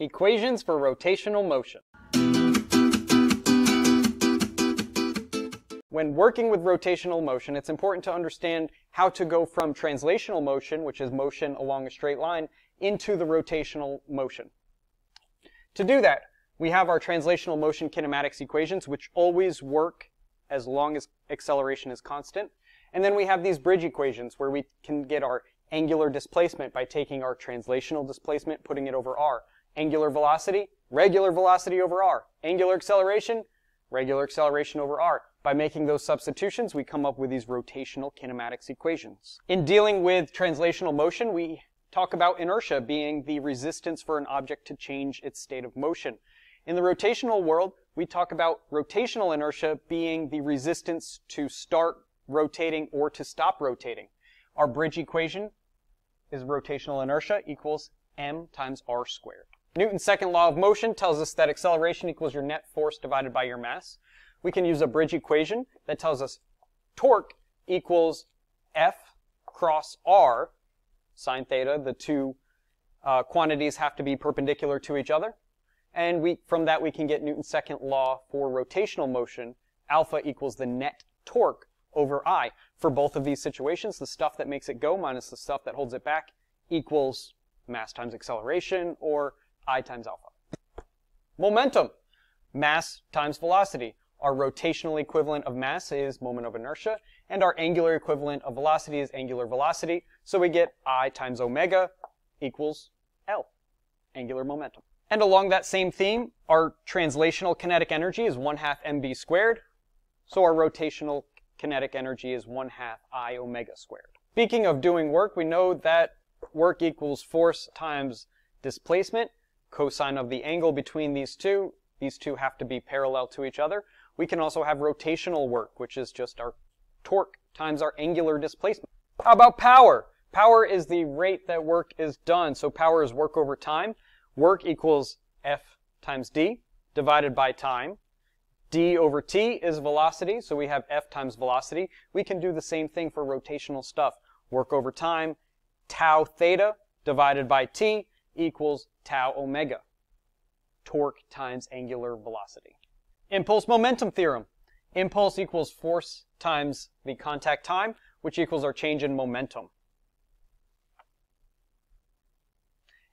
Equations for rotational motion. When working with rotational motion, it's important to understand how to go from translational motion, which is motion along a straight line, into the rotational motion. To do that, we have our translational motion kinematics equations, which always work as long as acceleration is constant. And then we have these bridge equations where we can get our angular displacement by taking our translational displacement, putting it over r. Angular velocity over r. Angular acceleration over r. By making those substitutions, we come up with these rotational kinematics equations. In dealing with translational motion, we talk about inertia being the resistance for an object to change its state of motion. In the rotational world, we talk about rotational inertia being the resistance to start rotating or to stop rotating. Our bridge equation is rotational inertia equals m times r squared. Newton's second law of motion tells us that acceleration equals your net force divided by your mass. We can use a bridge equation that tells us torque equals F cross R sine theta. The two quantities have to be perpendicular to each other. And from that we can get Newton's second law for rotational motion. Alpha equals the net torque over I. For both of these situations, the stuff that makes it go minus the stuff that holds it back equals mass times acceleration, or I times alpha. Momentum. Mass times velocity. Our rotational equivalent of mass is moment of inertia, and our angular equivalent of velocity is angular velocity. So we get I times omega equals L, angular momentum. And along that same theme, our translational kinetic energy is 1/2 mv squared. So our rotational kinetic energy is 1/2 I omega squared. Speaking of doing work, we know that work equals force times displacement, cosine of the angle between these two. These two have to be parallel to each other. We can also have rotational work, which is just our torque times our angular displacement. How about power? Power is the rate that work is done. So power is work over time. Work equals F times d divided by time. D over t is velocity, so we have F times velocity. We can do the same thing for rotational stuff. Work over time, tau theta divided by t equals tau omega. Torque times angular velocity. Impulse momentum theorem. Impulse equals force times the contact time, which equals our change in momentum.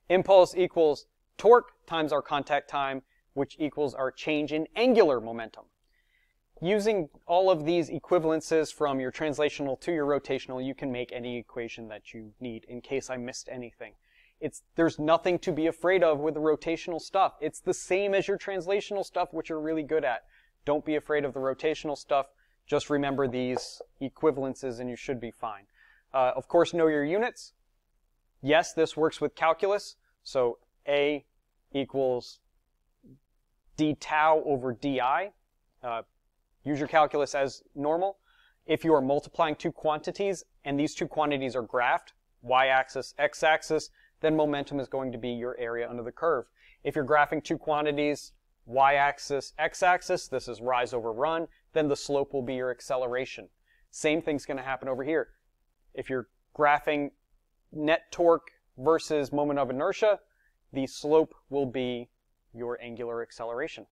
Impulse equals torque times our contact time, which equals our change in angular momentum. Using all of these equivalences from your translational to your rotational, you can make any equation that you need in case I missed anything. There's nothing to be afraid of with the rotational stuff. It's the same as your translational stuff, which you're really good at. Don't be afraid of the rotational stuff. Just remember these equivalences and you should be fine. Of course, know your units. Yes, this works with calculus. So A equals d tau over di. Use your calculus as normal. If you are multiplying two quantities and these two quantities are graphed, y-axis, x-axis, then momentum is going to be your area under the curve. If you're graphing two quantities, y-axis, x-axis, this is rise over run, then the slope will be your acceleration. Same thing's going to happen over here. If you're graphing net torque versus moment of inertia, the slope will be your angular acceleration.